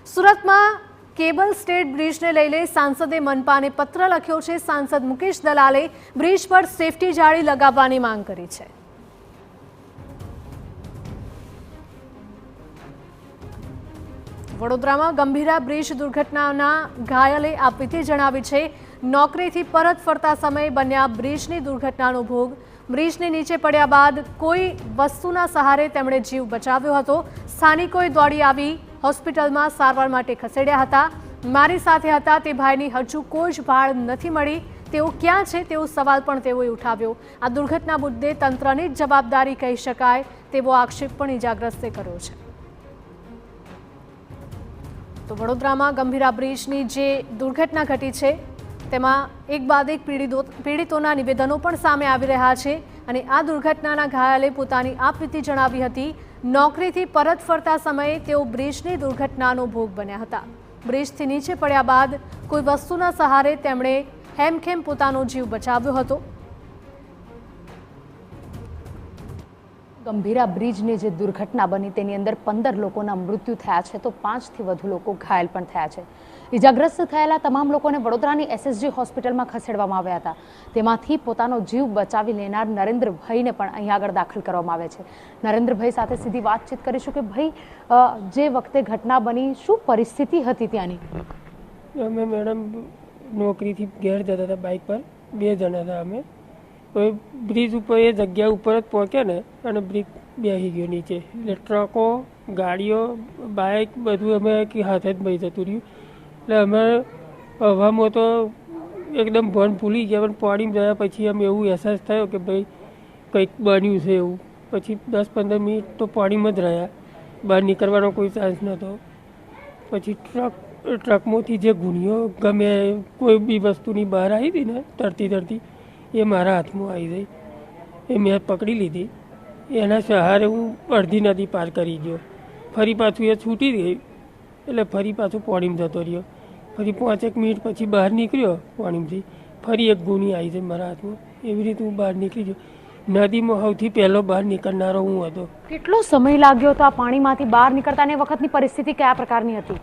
સુરતમાં cable state બ્રિજને લઈને સાંસદે મનપાને પત્ર લખ્યો છે। સાંસદ મુકેશ દલાલે બ્રિજ પર સેફટી જાળી લગાવવાની માંગ કરી છે। વડોદરામાં ગંભીરા બ્રિજ દુર્ઘટનાના ઘાયલે આપવીતી જણાવી છે। નોકરીથી પરત ફરતા સમયે બન્યા બ્રિજની દુર્ઘટનાનો ભોગ। બ્રિજની નીચે પડ્યા બાદ કોઈ વસ્તુના સહારે તેમણે જીવ બચાવ્યો હતો। સ્થાનિકોએ દોડી આવી હોસ્પિટલમાં સારવાર માટે ખસેડ્યા હતા। મારી સાથે હતા તે ભાઈની હજુ કોઈ જ ભાળ નથી મળી। તેઓ ક્યાં છે તેવો સવાલ પણ તેઓએ ઉઠાવ્યો। આ દુર્ઘટના મુદ્દે તંત્રની જ જવાબદારી કહી શકાય તેવો આક્ષેપ પણ ઇજાગ્રસ્તે કર્યો છે। તો વડોદરામાં ગંભીરા બ્રિજની જે દુર્ઘટના ઘટી છે તેમાં એક બાદ એક પીડિતોના નિવેદનો પણ સામે આવી રહ્યા છે અને આ દુર્ઘટનાના ઘાયલે પોતાની આપવીતી જણાવી હતી। નોકરીથી પરત ફરતા સમયે તેઓ બ્રિજની દુર્ઘટનાનો ભોગ બન્યા હતા। બ્રિજથી નીચે પડ્યા બાદ કોઈ વસ્તુના સહારે તેમણે હેમખેમ પોતાનો જીવ બચાવ્યો હતો। ગંભીરા બ્રિજની જે દુર્ઘટના બની તેની અંદર 15 લોકોના મૃત્યુ થયા છે તો 5થી વધુ લોકો ઘાયલ પણ થયા છે। ઇજાગ્રસ્ત થયેલા તમામ લોકોને વડોદરાની SSG હોસ્પિટલમાં ખસેડવામાં આવ્યા હતા। તેમાંથી પોતાનો જીવ બચાવી લેનાર નરેન્દ્રભાઈને પણ અહીં આગળ દાખલ કરવામાં આવે છે। નરેન્દ્રભાઈ સાથે સીધી વાતચીત કરીશું કે ભાઈ જે વખતે ઘટના બની શું પરિસ્થિતિ હતી ત્યાંની? અમે મેડમ નોકરીથી ઘેર જતા હતા બાઇક પર, 2 જણા હતા અમે। તો બ્રિજ ઉપર એ જગ્યા ઉપર જ પહોંચ્યા ને અને બ્રિજ બેસી ગયો નીચે, એટલે ટ્રકો, ગાડીઓ, બાઇક બધું અમે હાથે જ બહી જતું રહ્યું। એટલે અમે હવામાં તો એકદમ ભણ ભૂલી ગયા, પણ પાણી ગયા પછી અમે એવું અહેસાસ થયો કે ભાઈ કંઈક બન્યું છે એવું। પછી 10-15 મિનિટ તો પાણીમાં જ રહ્યા, બહાર નીકળવાનો કોઈ ચાન્સ નહોતો। પછી ટ્રકમાંથી જે ગુણીઓ ગમે કોઈ બી વસ્તુની બહાર આવી હતી ને તરતી એ મારા હાથમાં આવી ગઈ, એ મેં પકડી લીધી। એના સહારે હું અડધી નદી પાર કરી ગયો। ફરી પાછું એ છૂટી ગઈ એટલે ફરી પાછું પાણીમાં જતો રહ્યો। ફરી 5-1 મિનિટ પછી બહાર નીકળ્યો પાણીમાંથી, ફરી એક ગુણી આવી છે મારા હાથમાં। એવી રીતે હું બહાર નીકળી ગયો। નદીમાં સૌથી પહેલો બહાર નીકળનારો હું હતો। કેટલો સમય લાગ્યો તો આ પાણીમાંથી બહાર નીકળતા? એ વખતની પરિસ્થિતિ કયા પ્રકારની હતી?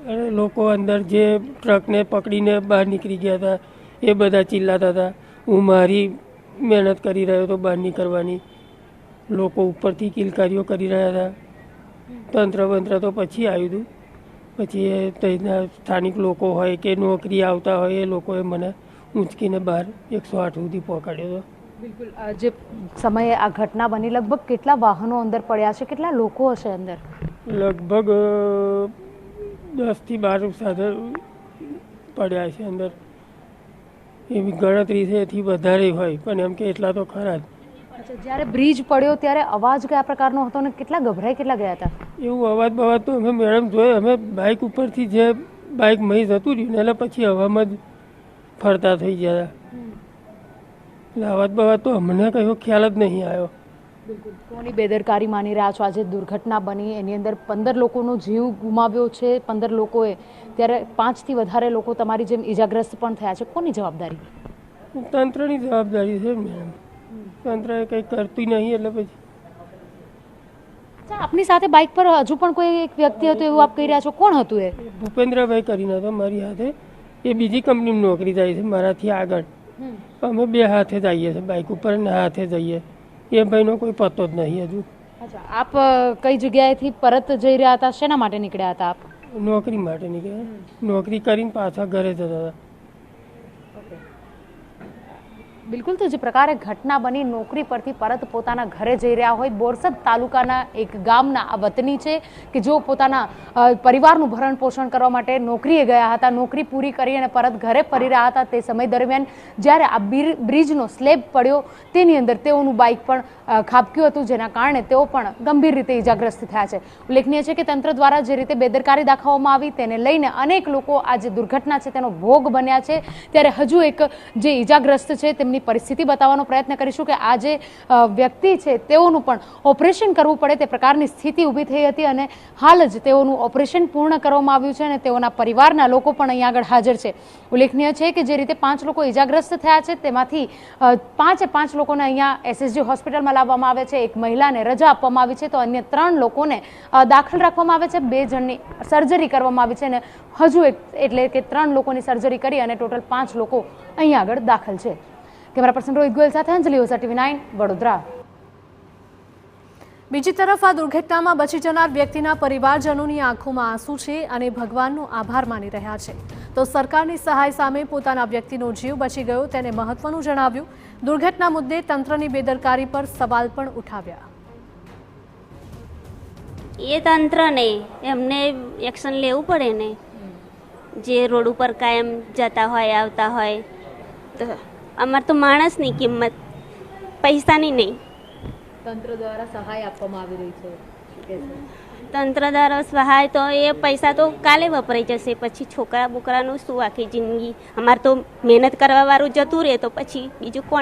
અને લોકો અંદર જે ટ્રકને પકડીને બહાર નીકળી ગયા હતા એ બધા ચિલ્લાતા હતા। હું મારી મહેનત કરી રહ્યો હતો બહાર નીકળવાની, લોકો ઉપરથી કિલકારીઓ કરી રહ્યા હતા। તંત્ર તો પછી આવ્યું હતું। પછી એ ત્યાંના સ્થાનિક લોકો હોય કે નોકરી આવતા હોય એ લોકોએ મને ઊંચકીને બહાર 108 સુધી પહોંચાડ્યો હતો। બિલકુલ। જે સમયે આ ઘટના બની લગભગ કેટલા વાહનો અંદર પડ્યા છે, કેટલા લોકો હશે અંદર? લગભગ 10થી 12 સાધન પડ્યા છે અંદર। એવી ગણતરી છે એથી વધારે હોય, પણ એમ કે એટલા તો ખરા જ। અચ્છા, જ્યારે બ્રિજ પડ્યો ત્યારે અવાજ કયા પ્રકારનો હતો અને કેટલા ગભરાઈ કેટલા ગયા હતા? એવું અવાજ બવાજ તો અમે મેડમ જોયે, અમે બાઇક ઉપરથી જે બાઇક મહી જતું રહ્યું ને એટલે પછી હવામાં જ ફરતા થઈ ગયા હતા। એટલે અવાજ બવાજ તો અમને કયો ખ્યાલ જ નહીં આવ્યો। બિલકુલ। કોની બેદરકારી માની રહ્યા છો? આજે દુર્ઘટના બની એની અંદર 15 લોકોનો જીવ ગુમાવ્યો છે 15 લોકોએ, ત્યારે 5થી વધારે લોકો તમારી જેમ ઇજાગ્રસ્ત પણ થયા છે। કોની જવાબદારી? તંત્રની જવાબદારી છે મેડમ, તંત્ર કંઈ કરતું નહીં એટલે પછી। આપની સાથે બાઇક પર હજુ પણ કોઈ એક વ્યક્તિ હતો એવું આપ કહી રહ્યા છો? કોણ હતું એ? ભૂપેન્દ્રભાઈ કરીને હતો મારી હાથે, એ બીજી કંપનીમાં નોકરી જાય છે મારાથી આગળ। અમે 2 હાથે જઈએ છીએ બાઇક ઉપર અને હાથે જઈએ। એ ભાઈનો કોઈ પત્તો જ નહીં હજુ। અચ્છા, આપ કઈ જગ્યાએથી પરત જઈ રહ્યા હતા? શેના માટે નીકળ્યા હતા આપ? નોકરી માટે નીકળ્યા, નોકરી કરીને પાછા ઘરે જતા હતા। બિલકુલ। તો જે પ્રકારે ઘટના બની, નોકરી પરથી પરત પોતાના ઘરે જઈ રહ્યા હોય, બોરસદ તાલુકાના એક ગામના આ વતની છે કે જો પોતાના પરિવારનું ભરણ પોષણ કરવા માટે નોકરીએ ગયા હતા, નોકરી પૂરી કરી અને પરત ઘરે ફરી રહ્યા હતા તે સમય દરમિયાન જ્યારે આ બ્રિજનો સ્લેબ પડ્યો તેની અંદર તેઓનું બાઇક પણ ખાબક્યું હતું, જેના કારણે તેઓ પણ ગંભીર રીતે ઇજાગ્રસ્ત થયા છે। ઉલ્લેખનીય છે કે તંત્ર દ્વારા જે રીતે બેદરકારી દાખવવામાં આવી તેને લઈને અનેક લોકો આ જે દુર્ઘટના છે તેનો ભોગ બન્યા છે। ત્યારે હજુ એક જે ઇજાગ્રસ્ત છે તેમની તેમની પરિસ્થિતિ બતાવવાનો પ્રયત્ન કરીશું કે આ જે વ્યક્તિ છે તેઓનું પણ ઓપરેશન કરવું પડે તે પ્રકારની સ્થિતિ ઊભી થઈ હતી અને હાલ જ તેઓનું ઓપરેશન પૂર્ણ કરવામાં આવ્યું છે અને તેઓના પરિવારના લોકો પણ અહીંયા આગળ હાજર છે. ઉલ્લેખનીય છે કે જે રીતે 5 લોકો ઇજાગ્રસ્ત થયા છે તેમાંથી 5 લોકોને અહીંયા SSG હોસ્પિટલમાં લાવવામાં આવે છે. એક મહિલાને રજા આપવામાં આવી છે તો અન્ય 3 લોકોને દાખલ રાખવામાં આવે છે. 2 જણની સર્જરી કરવામાં આવી છે અને હજુ એટલે કે 3 લોકોની સર્જરી કરી અને ટોટલ 5 લોકો અહીંયા આગળ દાખલ છે. કેમેરા પર્સન રોહિત ગોયલ સાથે અંજલિ ઓઝા, TV9 વડોદરા. બીજી તરફ આ દુર્ઘટનામાં બચી જનાર વ્યક્તિના પરિવારજનોની આંખોમાં આંસુ છે અને ભગવાનનો આભાર માની રહ્યા છે. તો સરકારની સહાય સામે પોતાના વ્યક્તિનો જીવ બચી ગયો તેને મહત્વનું જણાવ્યું. દુર્ઘટના મુદ્દે તંત્રની બેદરકારી પર સવાલ પણ ઉઠાવ્યા. એ તંત્રને એમને એક્શન લેવું પડે ને, જે રોડ ઉપર કાયમ જતા હોય આવતા હોય. તો અમાર તો માણસની કિંમત પૈસાની નહીં. તંત્ર દ્વારા સહાય આપવામાં આવી રહી છે. તંત્ર દ્વારા સહાય તો એ પૈસા તો કાલે વપરાઈ જશે, પછી છોકરા બોકરાનું શું આખી જિંદગી. અમારે તો મહેનત કરવા વાળું જતું રહે તો પછી બીજું કોણ